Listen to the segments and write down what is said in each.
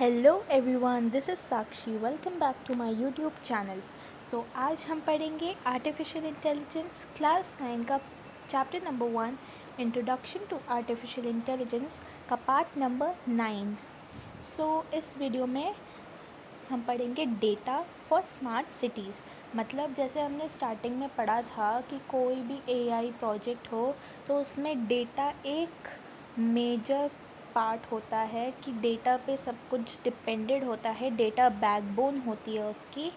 Hello everyone, this is Sakshi. Welcome back to my YouTube channel. आज हम पढ़ेंगे artificial intelligence class 9 का chapter number 1 introduction to artificial intelligence का part number 9। इस video में हम पढ़ेंगे डेटा फॉर स्मार्ट सिटीज़। मतलब जैसे हमने स्टार्टिंग में पढ़ा था कि कोई भी एआई प्रोजेक्ट हो तो उसमें डेटा एक मेजर पार्ट होता है, कि डेटा पे सब कुछ डिपेंडेड होता है, डेटा बैकबोन होती है उसकी।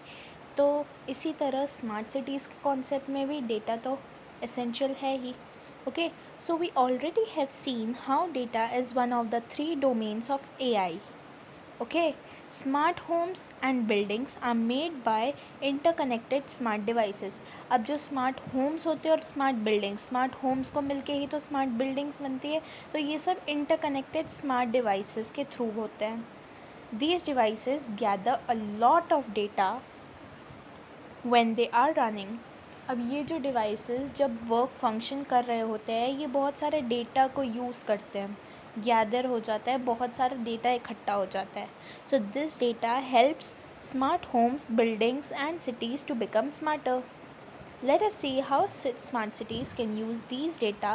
तो इसी तरह स्मार्ट सिटीज़ के कॉन्सेप्ट में भी डेटा तो एसेंशियल है ही। Okay, so we already have seen how data is one of the 3 domains of AI. Okay, smart homes and buildings are made by interconnected smart devices. अब जो smart homes होते हैं और स्मार्ट बिल्डिंग्स, स्मार्ट होम्स को मिलके ही तो smart buildings बनती है, तो ये सब इंटरकनेक्टेड स्मार्ट डिवाइसेस के थ्रू होते हैं. These devices gather a lot of data when they are running. अब ये जो डिवाइसेस जब वर्क फंक्शन कर रहे होते हैं, ये बहुत सारे डेटा को यूज़ करते हैं, गैदर हो जाता है, बहुत सारा डेटा इकट्ठा हो जाता है. So this data helps smart homes, buildings and cities to become smarter. Let us see how smart cities can use these data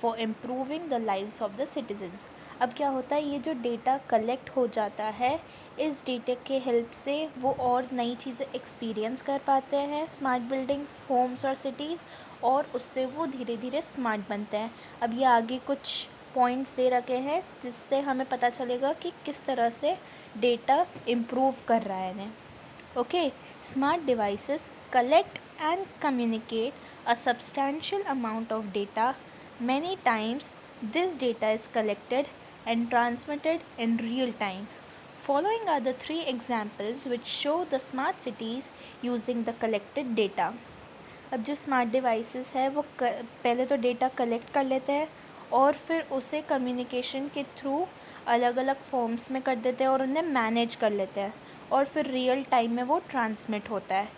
for improving the lives of the citizens. अब क्या होता है, ये जो डेटा कलेक्ट हो जाता है, इस डेटा के हेल्प से वो और नई चीज़ें एक्सपीरियंस कर पाते हैं, स्मार्ट बिल्डिंग्स, होम्स और सिटीज़, और उससे वो धीरे धीरे स्मार्ट बनते हैं. अब ये आगे कुछ पॉइंट्स दे रखे हैं जिससे हमें पता चलेगा कि किस तरह से डेटा इम्प्रूव कर रहा है इन्हें. Okay, smart devices collect and communicate a substantial amount of data. Many times, this data is collected and transmitted in real time. Following are the 3 examples which show the smart cities using the collected data. अब जो smart devices है वो पहले तो data collect कर लेते हैं और फिर उसे कम्युनिकेशन के थ्रू अलग अलग फॉर्म्स में कर देते हैं और उन्हें मैनेज कर लेते हैं, और फिर रियल टाइम में वो ट्रांसमिट होता है.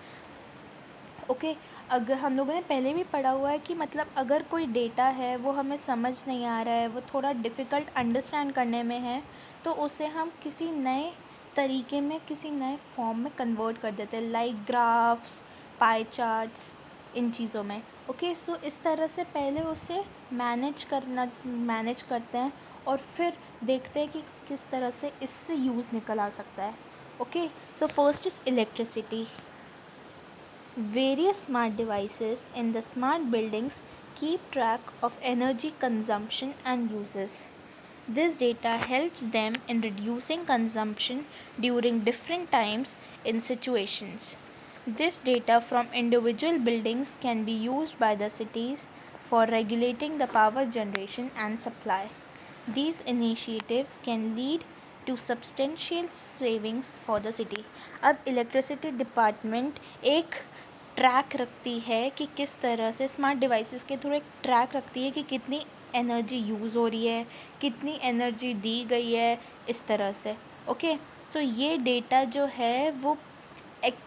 ओके, अगर हम लोगों ने पहले भी पढ़ा हुआ है कि मतलब अगर कोई डेटा है वो हमें समझ नहीं आ रहा है, वो थोड़ा डिफ़िकल्ट अंडरस्टैंड करने में है, तो उसे हम किसी नए तरीके में, किसी नए फॉर्म में कन्वर्ट कर देते हैं, लाइक ग्राफ्स, पाई चार्ट्स, इन चीज़ों में. ओके, सो इस तरह से पहले उसे मैनेज करते हैं और फिर देखते हैं कि किस तरह से इससे यूज़ निकल आ सकता है. Okay, so first is electricity. Various smart devices in the smart buildings keep track of energy consumption and uses. This data helps them in reducing consumption during different times in situations. This data from individual buildings can be used by the cities for regulating the power generation and supply. These initiatives can lead to substantial savings for the city. अब electricity department एक track रखती है कि किस तरह से, smart devices के through एक ट्रैक रखती है कि कितनी एनर्जी यूज़ हो रही है, कितनी एनर्जी दी गई है, इस तरह से. ओके, सो ये डेटा जो है वो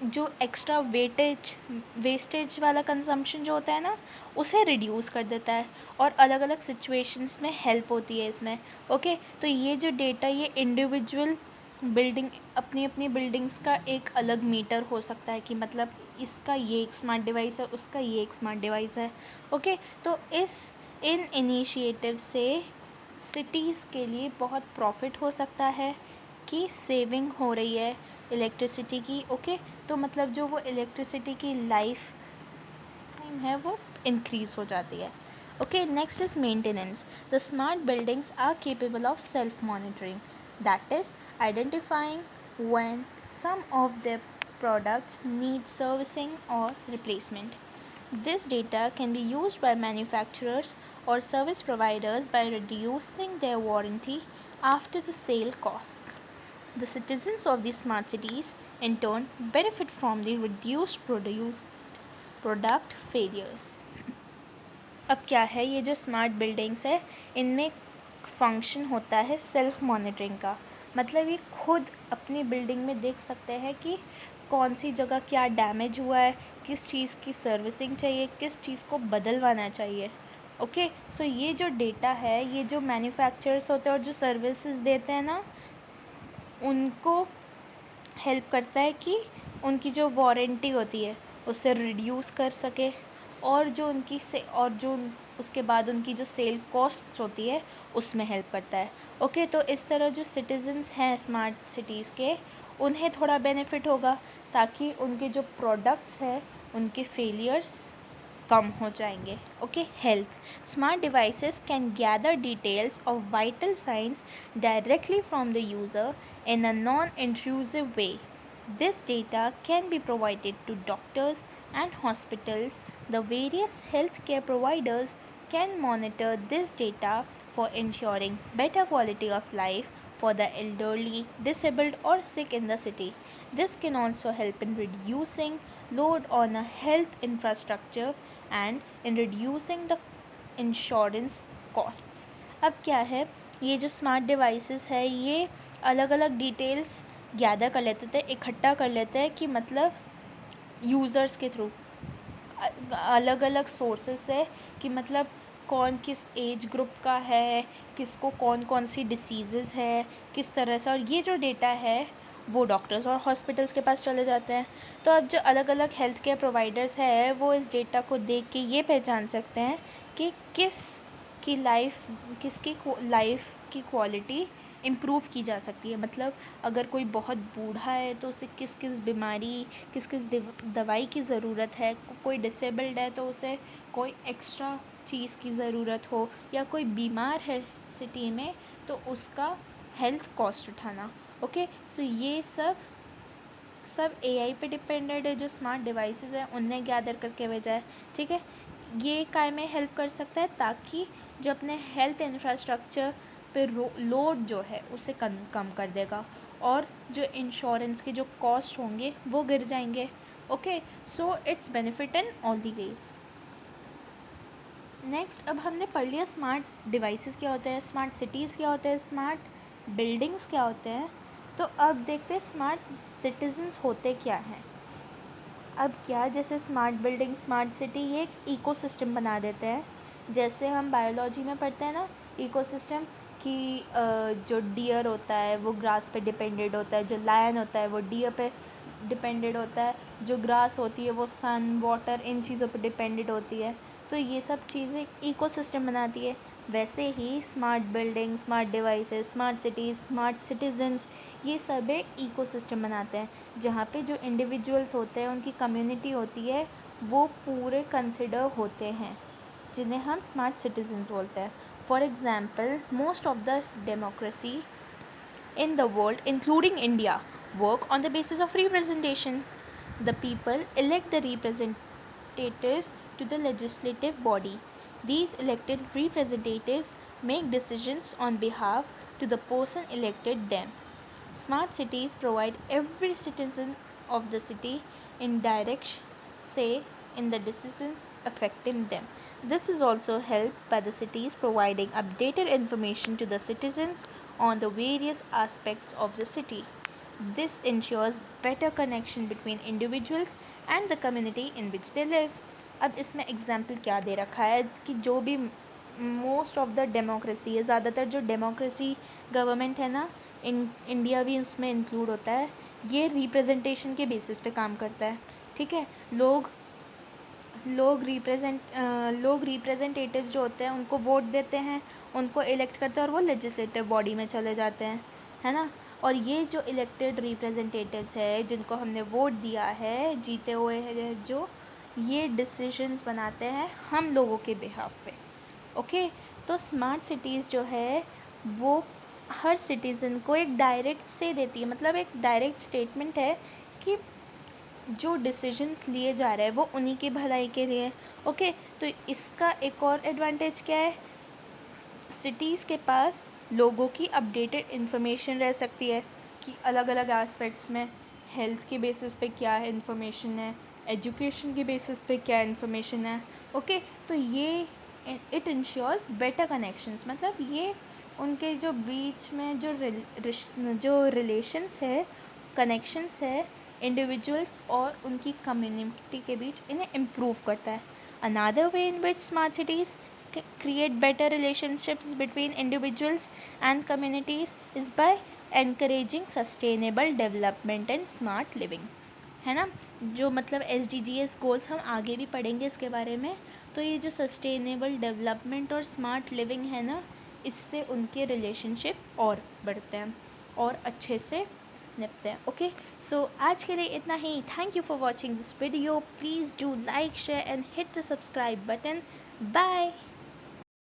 जो एक्स्ट्रा वेस्टेज वाला कंजम्पशन जो होता है ना, उसे रिड्यूस कर देता है और अलग अलग सिचुएशंस में हेल्प होती है इसमें. ओके, तो ये जो डेटा, ये इंडिविजुअल बिल्डिंग, अपनी अपनी बिल्डिंग्स का एक अलग मीटर हो सकता है कि मतलब इसका ये एक स्मार्ट डिवाइस है, उसका ये एक स्मार्ट डिवाइस है. ओके, तो इन इनिशिएटिव से सिटीज़ के लिए बहुत प्रॉफिट हो सकता है, कि सेविंग हो रही है इलेक्ट्रिसिटी की. ओके, तो मतलब जो वो इलेक्ट्रिसिटी की लाइफ टाइम है वो इंक्रीज़ हो जाती है. Okay, next is maintenance. The smart buildings are capable of self monitoring, that is identifying when some of their products need servicing or replacement. This data can be used by manufacturers or service providers by reducing their warranty after the sale costs. The citizens of the smart cities in turn benefit from the reduced product failures. अब क्या है, ये जो smart buildings है इनमें function होता है self monitoring का. मतलब ये खुद अपनी बिल्डिंग में देख सकते हैं कि कौन सी जगह क्या डैमेज हुआ है, किस चीज़ की सर्विसिंग चाहिए, किस चीज़ को बदलवाना चाहिए. ओके, सो ये जो डेटा है, ये जो मैन्युफैक्चरर्स होते हैं और जो सर्विसेज देते हैं ना, उनको हेल्प करता है कि उनकी जो वारंटी होती है उससे रिड्यूस कर सके, और जो उनकी उसके बाद उनकी जो सेल कॉस्ट होती है उसमें हेल्प करता है। ओके, तो इस तरह जो सिटीजन्स हैं स्मार्ट सिटीज़ के, उन्हें थोड़ा बेनिफिट होगा ताकि उनके जो प्रोडक्ट्स हैं उनके फेलियर्स कम हो जाएंगे। Okay, health smart devices can gather details of vital science directly from the user in a non-intrusive way. This data can be provided to doctors and hospitals. The various healthcare providers can monitor this data for ensuring better quality of life for the elderly, disabled, or sick in the city. This can also help in reducing load on a health infrastructure and in reducing the insurance costs. अब क्या है, ये जो smart devices है ये अलग अलग details gather कर लेते थे, इकट्ठा कर लेते हैं कि मतलब यूज़र्स के थ्रू अलग अलग सोर्सेस से कि मतलब कौन किस एज ग्रुप का है, किसको कौन कौन सी डिसीज़ेज़ है, किस तरह से, और ये जो डेटा है वो डॉक्टर्स और हॉस्पिटल्स के पास चले जाते हैं। तो अब जो अलग अलग हेल्थ केयर प्रोवाइडर्स है वो इस डेटा को देख के ये पहचान सकते हैं कि किसकी लाइफ की क्वालिटी इम्प्रूव की जा सकती है। मतलब अगर कोई बहुत बूढ़ा है तो उसे किस किस बीमारी, किस किस दवाई की ज़रूरत है, कोई डिसेबल्ड है तो उसे कोई एक्स्ट्रा चीज़ की ज़रूरत हो, या कोई बीमार है सिटी में तो उसका हेल्थ कॉस्ट उठाना। ओके, सो ये सब एआई पे डिपेंडेड है, जो स्मार्ट डिवाइसेस हैं उन्हें गैदर करके भेजा है। ठीक है, ये काय में हेल्प कर सकता है ताकि जो अपने हेल्थ इंफ्रास्ट्रक्चर पे लोड जो है उसे कम कर देगा, और जो इंश्योरेंस के जो कॉस्ट होंगे वो गिर जाएंगे। Okay, so it's benefit in all the ways. Next, अब हमने पढ़ लिया स्मार्ट डिवाइसेस क्या होते हैं, स्मार्ट सिटीज़ क्या होते हैं, स्मार्ट बिल्डिंग्स क्या होते हैं। तो अब देखते हैं स्मार्ट सिटीजन्स होते क्या हैं। अब क्या, जैसे स्मार्ट बिल्डिंग, स्मार्ट सिटी, ये एक इकोसिस्टम बना देते हैं। जैसे हम बायोलॉजी में पढ़ते हैं ना इकोसिस्टम, कि जो डियर होता है वो ग्रास पे डिपेंडेड होता है, जो लायन होता है वो डियर पे डिपेंडेड होता है, जो ग्रास होती है वो सन, वाटर, इन चीज़ों पे डिपेंडेड होती है। तो ये सब चीज़ें इकोसिस्टम बनाती है। वैसे ही smart building, smart devices, smart cities, smart citizens, ये सब एक इकोसिस्टम बनाते हैं जहाँ पे जो इंडिविजुअल्स होते हैं, उनकी कम्युनिटी होती है, वो पूरे कंसिडर होते हैं, जिन्हें हम स्मार्ट सिटीजन्स बोलते हैं। For example, most of the democracy in the world, including India, work on the basis of representation. The people elect the representatives to the legislative body. These elected representatives make decisions on behalf to the person elected them. Smart cities provide every citizen of the city indirect say in the decisions affecting them. This is also helped by the cities providing updated information to the citizens on the various aspects of the city. This ensures better connection between individuals and the community in which they live. अब इसमें example क्या दे रखा है कि जो भी most of the democracy है, ज़्यादातर जो डेमोक्रेसी गवर्नमेंट है ना, इंडिया भी उसमें इंक्लूड होता है, ये रिप्रेजेंटेशन के बेसिस पे काम करता है। ठीक है, लोग रिप्रेजेंटेटिव जो होते हैं उनको वोट देते हैं, उनको इलेक्ट करते हैं और वो लेजिस्लेटिव बॉडी में चले जाते हैं, है ना। और ये जो इलेक्टेड रिप्रेजेंटेटिव्स है जिनको हमने वोट दिया है, जीते हुए हैं जो, ये डिसीजंस बनाते हैं हम लोगों के बिहाफ पे। ओके, तो स्मार्ट सिटीज़ जो है वो हर सिटीज़न को एक डायरेक्ट से देती है, मतलब एक डायरेक्ट स्टेटमेंट है कि जो डिसीजंस लिए जा रहे हैं वो उन्हीं की भलाई के लिए। ओके, तो इसका एक और एडवांटेज क्या है, सिटीज़ के पास लोगों की अपडेटेड इन्फॉर्मेशन रह सकती है कि अलग अलग एस्पेक्ट्स में हेल्थ के बेसिस पे क्या है इन्फॉर्मेशन है, एजुकेशन के बेसिस पे क्या इन्फॉर्मेशन है। ओके, तो ये इट इंश्योर्स बेटर कनेक्शंस, मतलब ये उनके जो बीच में जो रिलेशंस है, कनेक्शंस है इंडिविजुअल्स और उनकी कम्युनिटी के बीच, इन्हें इम्प्रूव करता है। Another way in which smart cities create better relationships between individuals and communities is by encouraging sustainable development and smart living, है ना। जो मतलब SDGs गोल्स हम आगे भी पढ़ेंगे इसके बारे में। तो ये जो सस्टेनेबल डेवलपमेंट और स्मार्ट लिविंग है ना, इससे उनके रिलेशनशिप और बढ़ते हैं और अच्छे से निपते हैं। ओके, सो आज के लिए इतना ही। Thank you for watching this video. Please do like, share and hit the subscribe button. Bye.